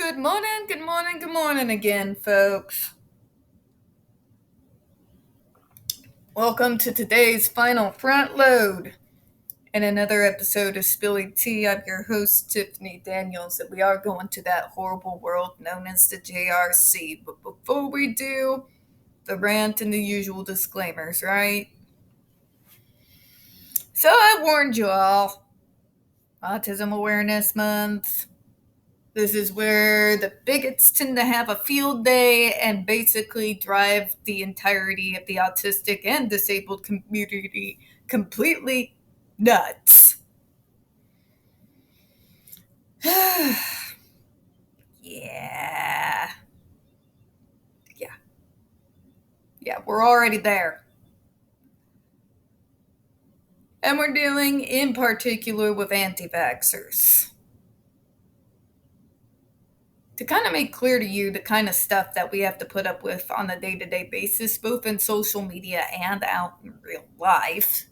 Good morning, good morning again, folks. Welcome to today's final front load and another episode of Spilling Tea. I'm your host, Tiffany Daniels, and we are going to that horrible world known as the JRC. But before we do, the rant and the usual disclaimers, right? So I warned you all, Autism Awareness Month. This is where the bigots tend to have a field day and basically drive the entirety of the autistic and disabled community completely nuts. Yeah. Yeah, we're already there. And we're dealing in particular with anti-vaxxers. To kind of make clear to you the kind of stuff that we have to put up with on a day-to-day basis, both in social media and out in real life,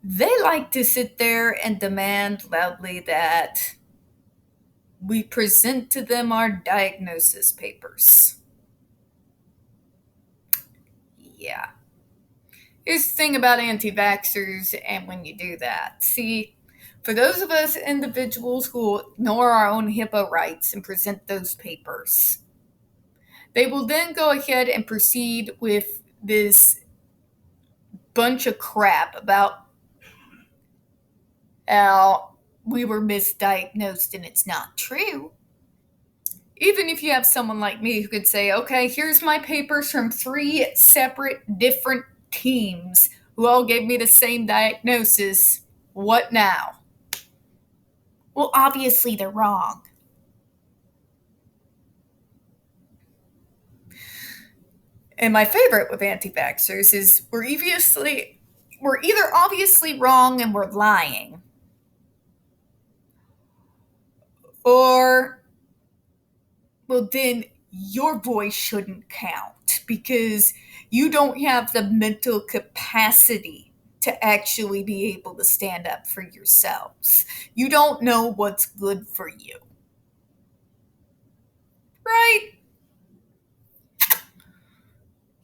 they like to sit there and demand loudly that we present to them our diagnosis papers. Yeah. Here's the thing about anti-vaxxers and when you do that. See, for those of us individuals who ignore our own HIPAA rights and present those papers, they will then go ahead and proceed with this bunch of crap about how we were misdiagnosed and it's not true. Even if you have someone like me who could say, okay, here's my papers from 3 separate different teams who all gave me the same diagnosis, what now? Well, obviously they're wrong. And my favorite with anti-vaxxers is we're either obviously wrong and we're lying, or, well, then your voice shouldn't count because you don't have the mental capacity to actually be able to stand up for yourselves. You don't know what's good for you. Right?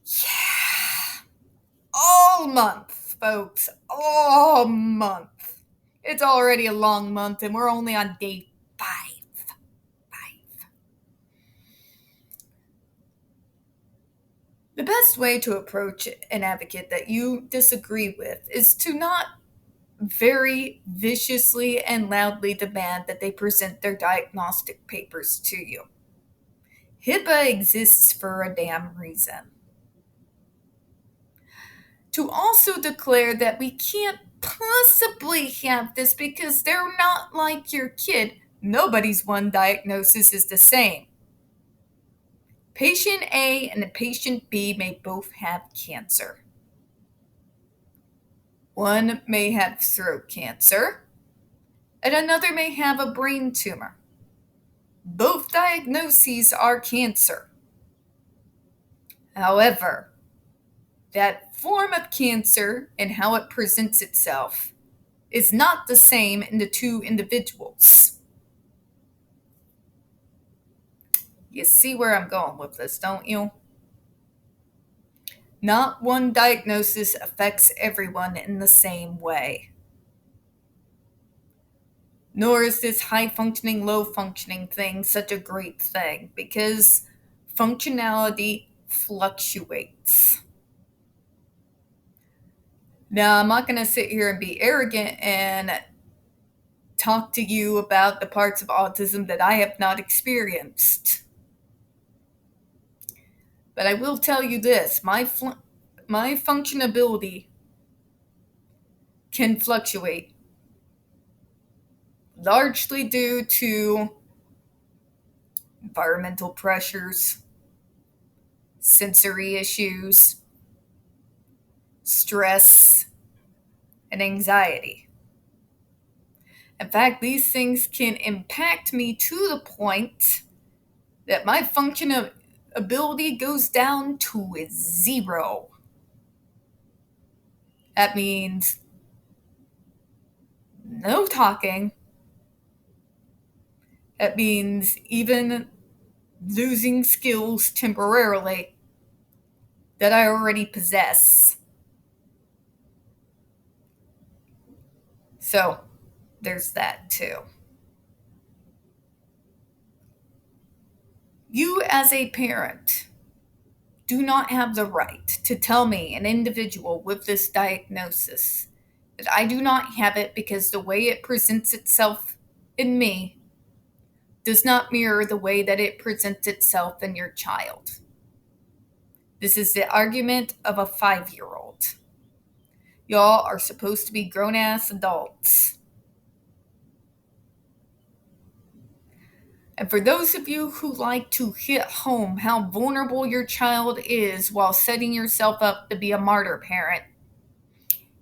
Yeah. All month, folks. All month. It's already a long month and we're only on day 5. The best way to approach an advocate that you disagree with is to not very viciously and loudly demand that they present their diagnostic papers to you. HIPAA exists for a damn reason. To also declare that we can't possibly have this because they're not like your kid. Nobody's one diagnosis is the same. Patient A and patient B may both have cancer. One may have throat cancer, and another may have a brain tumor. Both diagnoses are cancer. However, that form of cancer and how it presents itself is not the same in the two individuals. You see where I'm going with this, don't you? Not one diagnosis affects everyone in the same way. Nor is this high functioning, low functioning thing such a great thing because functionality fluctuates. Now, I'm not going to sit here and be arrogant and talk to you about the parts of autism that I have not experienced. But I will tell you this, my functionability can fluctuate, largely due to environmental pressures, sensory issues, stress, and anxiety. In fact, these things can impact me to the point that my functionability goes down to 0. That means no talking, That means even losing skills temporarily that I already possess. So there's that too. You, as a parent, do not have the right to tell me, an individual with this diagnosis, that I do not have it because the way it presents itself in me does not mirror the way that it presents itself in your child. This is the argument of a 5-year-old. Y'all are supposed to be grown ass adults. And for those of you who like to hit home how vulnerable your child is while setting yourself up to be a martyr parent,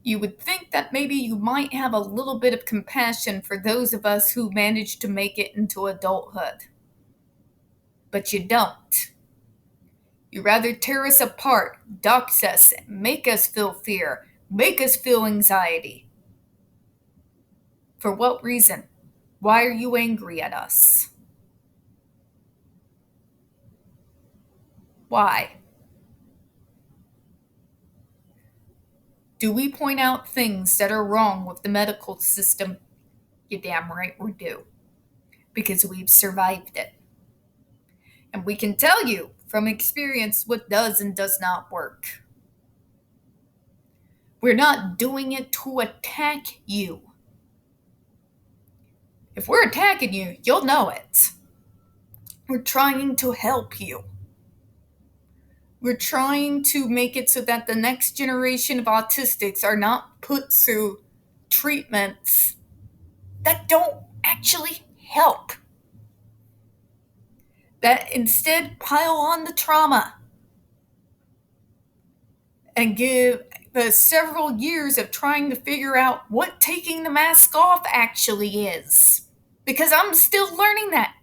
you would think that maybe you might have a little bit of compassion for those of us who managed to make it into adulthood. But you don't. You rather tear us apart, dox us, make us feel fear, make us feel anxiety. For what reason? Why are you angry at us? Why? Do we point out things that are wrong with the medical system? You damn right we do. Because we've survived it. And we can tell you from experience what does and does not work. We're not doing it to attack you. If we're attacking you, you'll know it. We're trying to help you. We're trying to make it so that the next generation of autistics are not put through treatments that don't actually help. That instead pile on the trauma and give the several years of trying to figure out what taking the mask off actually is. Because I'm still learning that.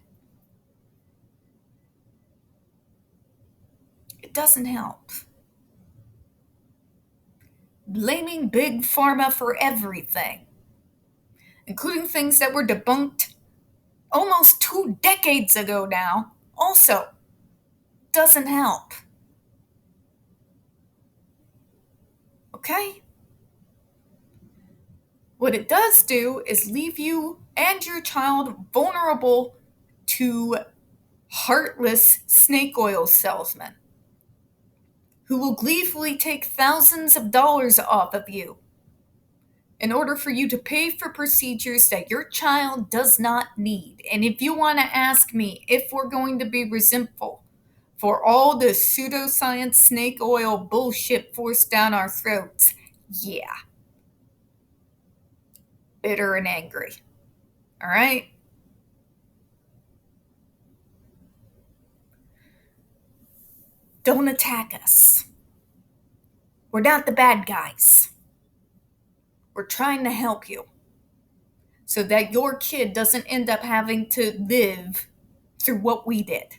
It doesn't help. Blaming Big Pharma for everything, including things that were debunked almost 2 decades ago now, also doesn't help. Okay? What it does do is leave you and your child vulnerable to heartless snake oil salesmen who will gleefully take thousands of dollars off of you in order for you to pay for procedures that your child does not need. And if you want to ask me if we're going to be resentful for all the pseudoscience snake oil bullshit forced down our throats, yeah. Bitter and angry. All right? Don't attack us. We're not the bad guys. We're trying to help you so that your kid doesn't end up having to live through what we did.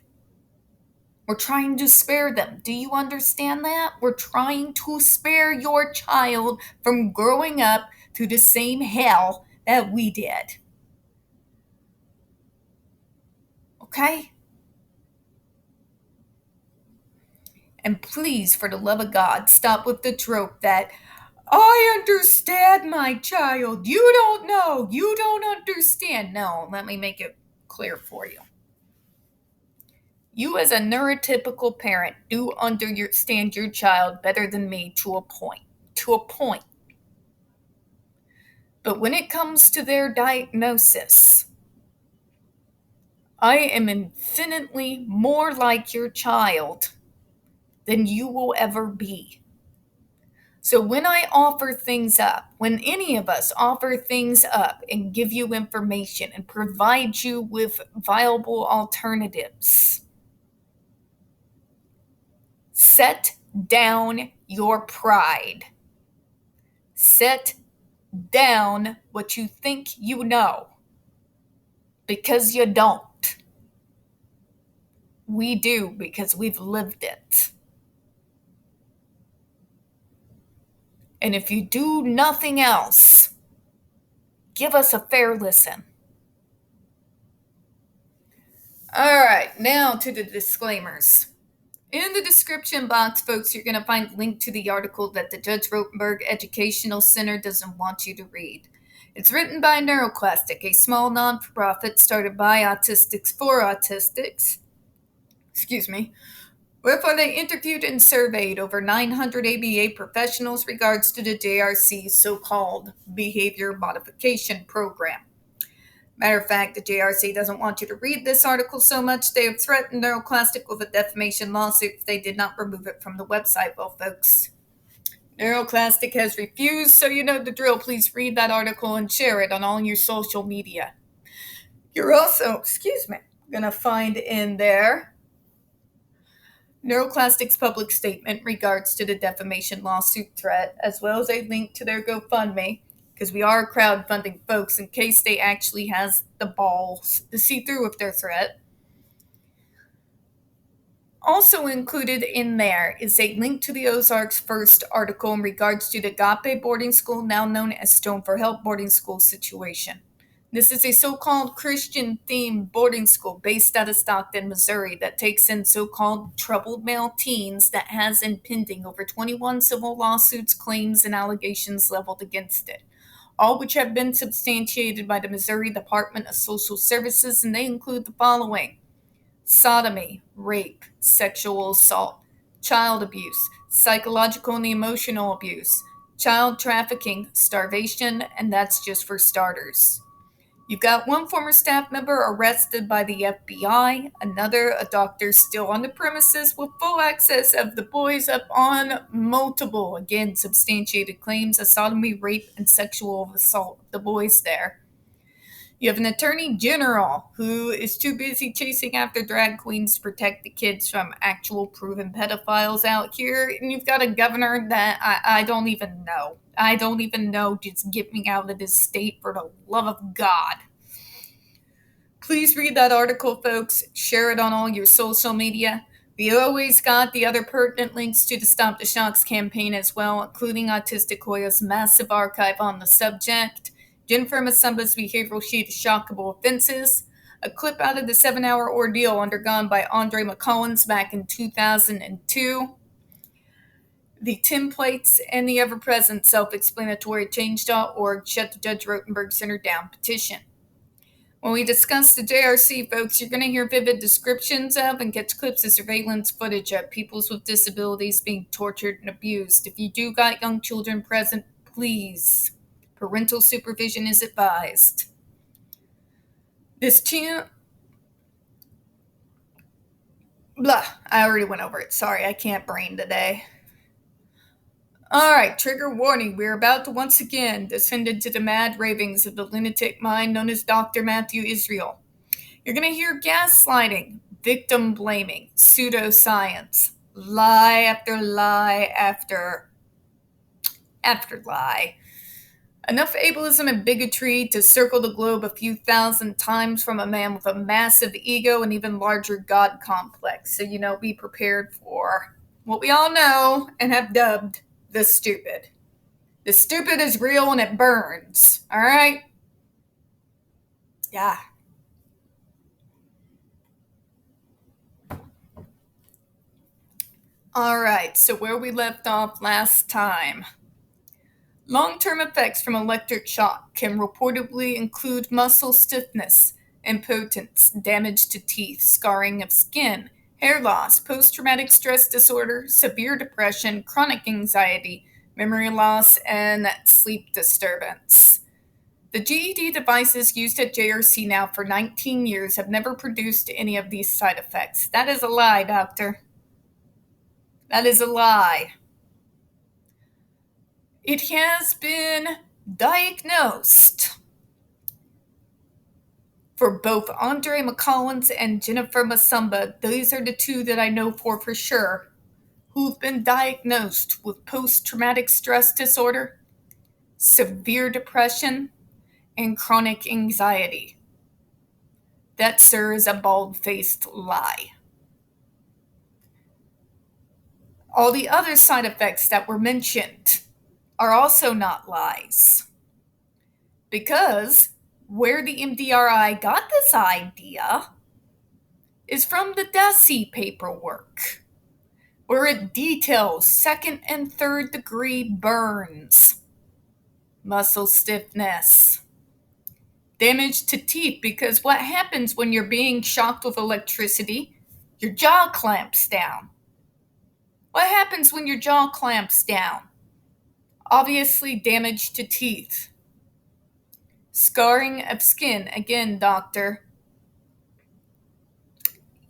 We're trying to spare them. Do you understand that? We're trying to spare your child from growing up through the same hell that we did. Okay? And please, for the love of God, stop with the trope that I understand my child. You don't know. You don't understand. No, let me make it clear for you. You, as a neurotypical parent, do understand your child better than me to a point. To a point. But when it comes to their diagnosis, I am infinitely more like your child than you will ever be. So when I offer things up, when any of us offer things up and give you information and provide you with viable alternatives, set down your pride. Set down what you think you know, because you don't. We do, because we've lived it. And if you do nothing else, give us a fair listen. All right, now to the disclaimers. In the description box, folks, you're going to find a link to the article that the Judge Rotenberg Educational Center doesn't want you to read. It's written by NeuroClastic, a small non-for-profit started by autistics for autistics. Excuse me. Wherefore they interviewed and surveyed over 900 ABA professionals regards to the JRC's so-called behavior modification program. Matter of fact, the JRC doesn't want you to read this article so much they have threatened NeuroClastic with a defamation lawsuit if they did not remove it from the website. Well, folks, NeuroClastic has refused, so you know the drill. Please read that article and share it on all your social media. You're also, going to find in there NeuroClastic's public statement regards to the defamation lawsuit threat, as well as a link to their GoFundMe, because we are crowdfunding folks in case they actually has the balls to see through with their threat. Also included in there is a link to the Ozarks first article in regards to the Agape boarding school, now known as Stone for Help boarding school situation. This is a so-called Christian-themed boarding school based out of Stockton, Missouri that takes in so-called troubled male teens that has impending over 21 civil lawsuits, claims, and allegations leveled against it, all which have been substantiated by the Missouri Department of Social Services, and they include the following: sodomy, rape, sexual assault, child abuse, psychological and emotional abuse, child trafficking, starvation, and that's just for starters. You've got one former staff member arrested by the FBI, another, a doctor, still on the premises with full access of the boys up on multiple, again, substantiated claims of sodomy, rape, and sexual assault of the boys there. You have an attorney general who is too busy chasing after drag queens to protect the kids from actual proven pedophiles out here. And you've got a governor that I don't even know. I don't even know. Just get me out of this state for the love of God. Please read that article, folks. Share it on all your social media. We always got the other pertinent links to the Stop the Shocks campaign as well, including Autistic Hoya's massive archive on the subject, Jennifer Masumba's behavioral sheet of shockable offenses, a clip out of the 7-hour ordeal undergone by Andre McCollins back in 2002, the templates, and the ever-present self-explanatory change.org Shut the Judge Rotenberg Center Down petition. When we discuss the JRC, folks, you're going to hear vivid descriptions of and catch clips of surveillance footage of peoples with disabilities being tortured and abused. If you do got young children present, please, parental supervision is advised. I already went over it. Sorry, I can't brain today. Alright, trigger warning. We're about to once again descend into the mad ravings of the lunatic mind known as Dr. Matthew Israel. You're going to hear gaslighting, victim blaming, pseudoscience, lie after lie after lie. Enough ableism and bigotry to circle the globe a few thousand times from a man with a massive ego and even larger God complex. So, be prepared for what we all know and have dubbed the stupid. The stupid is real and it burns. All right? Yeah. All right, so where we left off last time. Long-term effects from electric shock can reportedly include muscle stiffness, impotence, damage to teeth, scarring of skin, hair loss, post-traumatic stress disorder, severe depression, chronic anxiety, memory loss, and sleep disturbance. The GED devices used at JRC now for 19 years have never produced any of these side effects. That is a lie, doctor. That is a lie. It has been diagnosed for both Andre McCollins and Jennifer Masumba. These are the two that I know for sure, who've been diagnosed with post-traumatic stress disorder, severe depression, and chronic anxiety. That, sir, is a bald-faced lie. All the other side effects that were mentioned are also not lies. Because where the MDRI got this idea is from the DESE paperwork, where it details second and third degree burns, muscle stiffness, damage to teeth, because what happens when you're being shocked with electricity? Your jaw clamps down. What happens when your jaw clamps down? Obviously, damage to teeth. Scarring of skin. Again, doctor.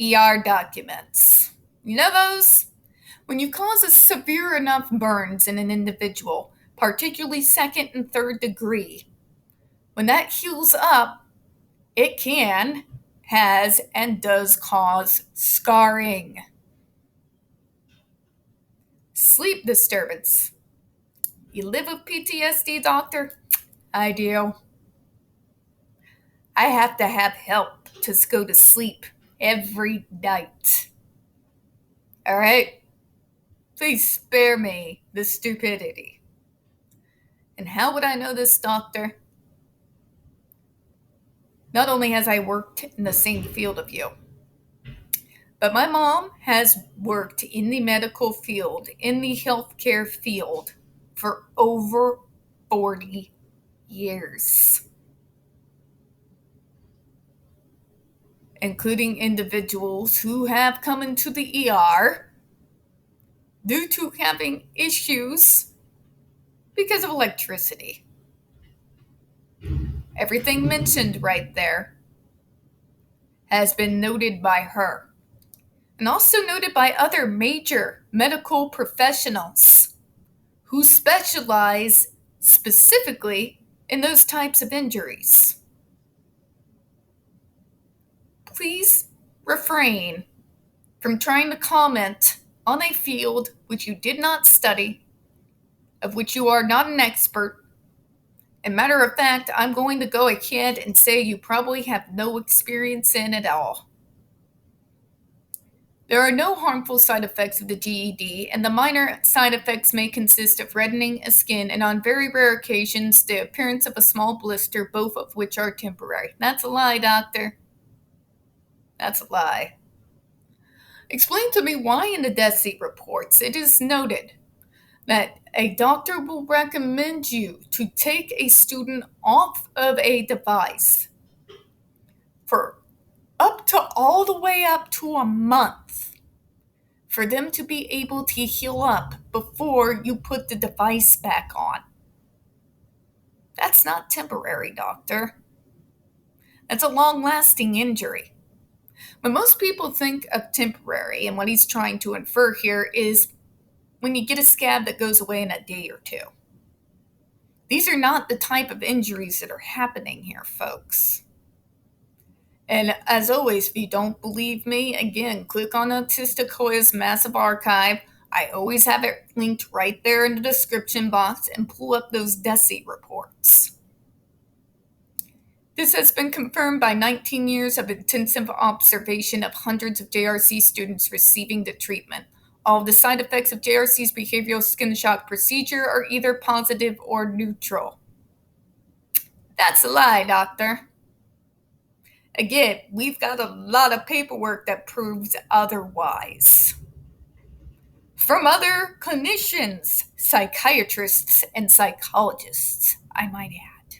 ER documents. You know those? When you cause a severe enough burns in an individual, particularly second and third degree, when that heals up, it can, has, and does cause scarring. Sleep disturbance. You live with PTSD, doctor? I do. I have to have help to go to sleep every night. All right? Please spare me the stupidity. And how would I know this, doctor? Not only has I worked in the same field of you, but my mom has worked in the medical field, in the healthcare field, for over 40 years, including individuals who have come into the ER due to having issues because of electricity. Everything mentioned right there has been noted by her, and also noted by other major medical professionals who specialize specifically in those types of injuries. Please refrain from trying to comment on a field which you did not study, of which you are not an expert. And matter of fact, I'm going to go ahead and say you probably have no experience in at all. There are no harmful side effects of the GED, and the minor side effects may consist of reddening of skin and, on very rare occasions, the appearance of a small blister, both of which are temporary. That's a lie, doctor. That's a lie. Explain to me why in the DESE reports it is noted that a doctor will recommend you to take a student off of a device for all the way up to a month for them to be able to heal up before you put the device back on. That's not temporary, doctor. That's a long-lasting injury. When most people think of temporary, and what he's trying to infer here is when you get a scab that goes away in a day or two. These are not the type of injuries that are happening here, folks. And as always, if you don't believe me, again, click on Autistic Hoya's massive archive. I always have it linked right there in the description box, and pull up those DESE reports. This has been confirmed by 19 years of intensive observation of hundreds of JRC students receiving the treatment. All of the side effects of JRC's behavioral skin shock procedure are either positive or neutral. That's a lie, doctor. Again, we've got a lot of paperwork that proves otherwise. From other clinicians, psychiatrists, and psychologists, I might add.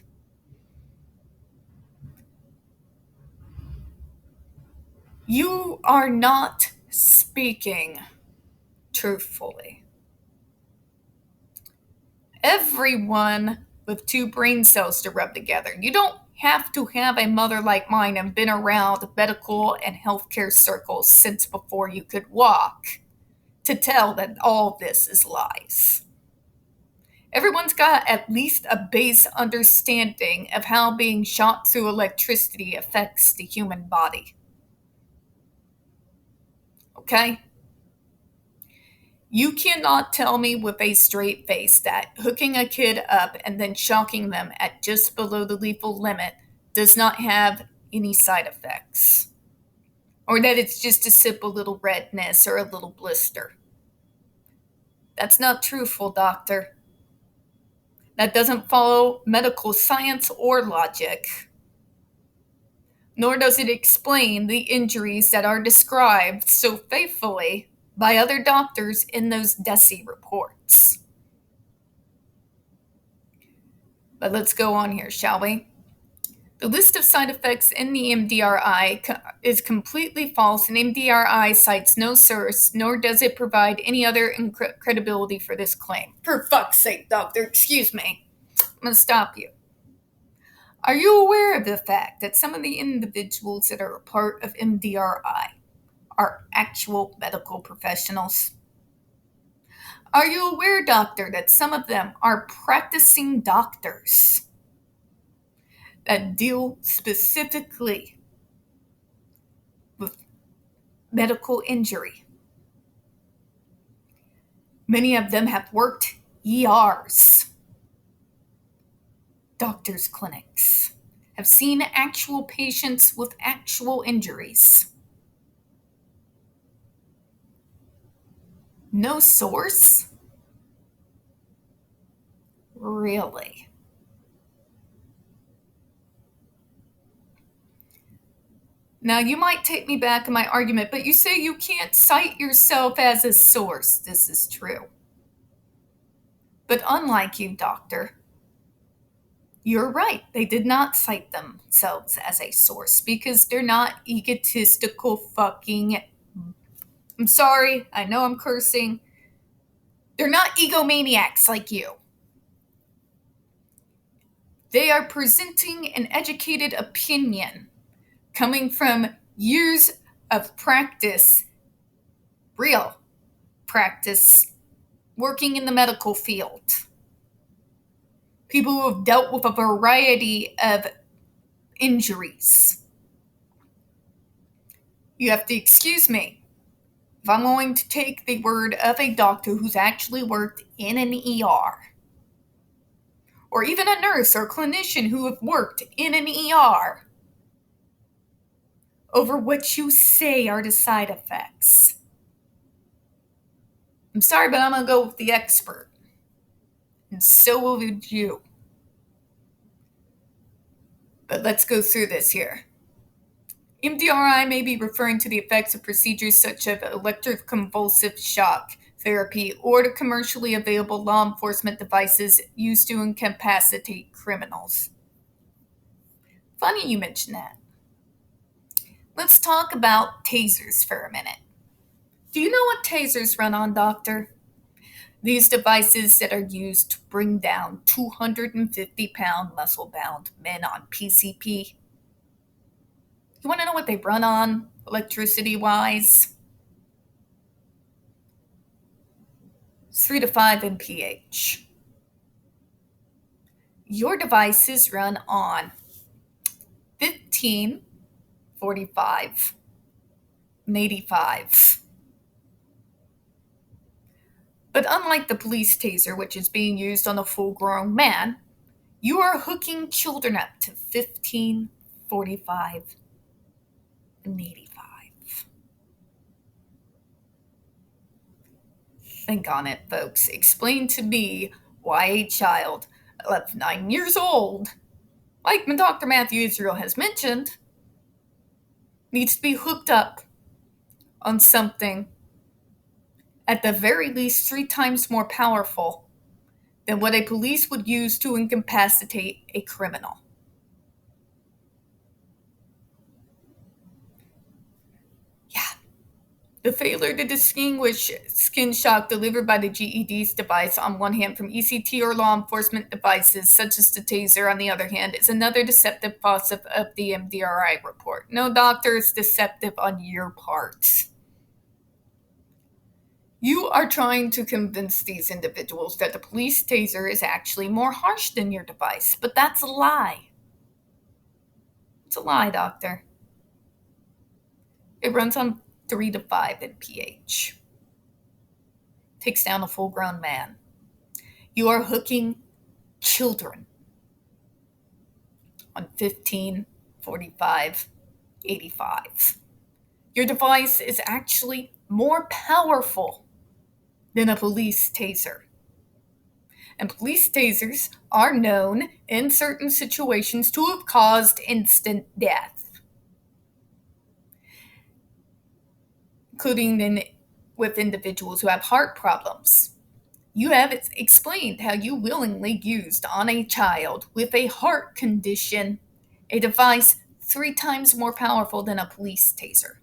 You are not speaking truthfully. Everyone with two brain cells to rub together. You don't have to have a mother like mine and been around medical and healthcare circles since before you could walk to tell that all this is lies. Everyone's got at least a base understanding of how being shot through electricity affects the human body. Okay? You cannot tell me with a straight face that hooking a kid up and then shocking them at just below the lethal limit does not have any side effects. Or that it's just a simple little redness or a little blister. That's not truthful, doctor. That doesn't follow medical science or logic. nor does it explain the injuries that are described so faithfully by other doctors in those DESI reports. But let's go on here, shall we? The list of side effects in the MDRI is completely false, and MDRI cites no source, nor does it provide any other credibility for this claim. For fuck's sake, doctor, excuse me. I'm going to stop you. Are you aware of the fact that some of the individuals that are a part of MDRI are actual medical professionals? Are you aware, doctor, that some of them are practicing doctors that deal specifically with medical injury? Many of them have worked ERs, doctors' clinics, have seen actual patients with actual injuries. No source? Really? Now, you might take me back in my argument, but you say you can't cite yourself as a source. This is true. But unlike you, doctor, you're right. They did not cite themselves as a source because they're not egotistical fucking... I'm sorry, I know I'm cursing. They're not egomaniacs like you. They are presenting an educated opinion coming from years of practice, real practice, working in the medical field. People who have dealt with a variety of injuries. You have to excuse me if I'm going to take the word of a doctor who's actually worked in an ER, or even a nurse or clinician who have worked in an ER, over what you say are the side effects. I'm sorry, but I'm going to go with the expert. And so will you. But let's go through this here. MDRI may be referring to the effects of procedures such as electroconvulsive shock therapy or to commercially available law enforcement devices used to incapacitate criminals. Funny you mention that. Let's talk about tasers for a minute. Do you know what tasers run on, doctor? These devices that are used to bring down 250-pound muscle-bound men on PCP. You want to know what they run on, electricity-wise? 3 to 5 mph. Your devices run on 15, 45, and 85. But unlike the police taser, which is being used on a full-grown man, you are hooking children up to 15, 45, and 85. Think on it, folks. Explain to me why a child of 9 years old, like Dr. Matthew Israel has mentioned, needs to be hooked up on something at the very least 3 times more powerful than what a police would use to incapacitate a criminal. Yeah. The failure to distinguish skin shock delivered by the GED's device on one hand from ECT or law enforcement devices such as the taser on the other hand is another deceptive facet of the MDRI report. No, doctor, it's deceptive on your part. You are trying to convince these individuals that the police taser is actually more harsh than your device, but that's a lie. It's a lie, doctor. It runs on 3 to 5 mph. Takes down a full-grown man. You are hooking children on 15, 45, 85. Your device is actually more powerful than a police taser. And police tasers are known in certain situations to have caused instant death. including with individuals who have heart problems. You have explained how you willingly used on a child with a heart condition a device 3 times more powerful than a police taser.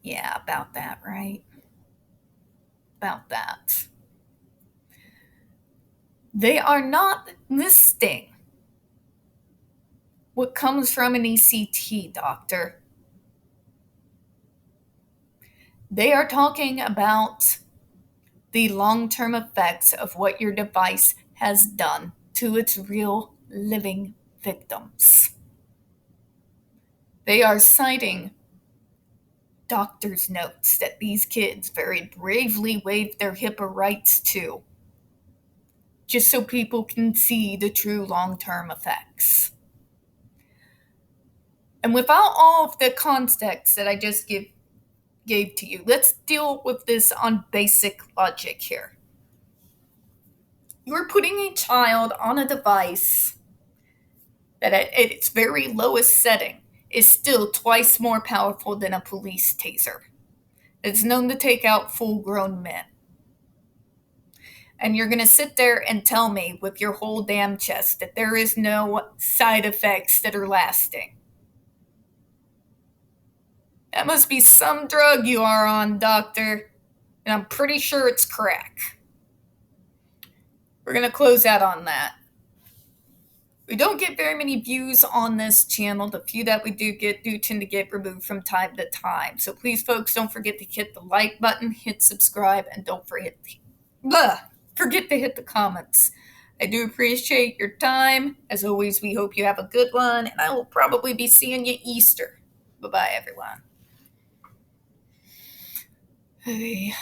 Yeah, about that, right? About that. They are not listing what comes from an ECT, doctor. They are talking about the long term effects of what your device has done to its real living victims. They are citing doctor's notes that these kids very bravely waived their HIPAA rights to, just so people can see the true long term effects. And without all of the context that I just gave to you, let's deal with this on basic logic here. You're putting a child on a device that at its very lowest setting is still twice more powerful than a police taser. It's known to take out full grown men. And you're going to sit there and tell me with your whole damn chest that there is no side effects that are lasting. That must be some drug you are on, doctor. And I'm pretty sure it's crack. We're going to close out on that. We don't get very many views on this channel. The few that we do tend to get removed from time to time. So please, folks, don't forget to hit the like button, hit subscribe, and don't forget to hit the comments. I do appreciate your time. As always, we hope you have a good one, and I will probably be seeing you Easter. Bye-bye, everyone. Hey.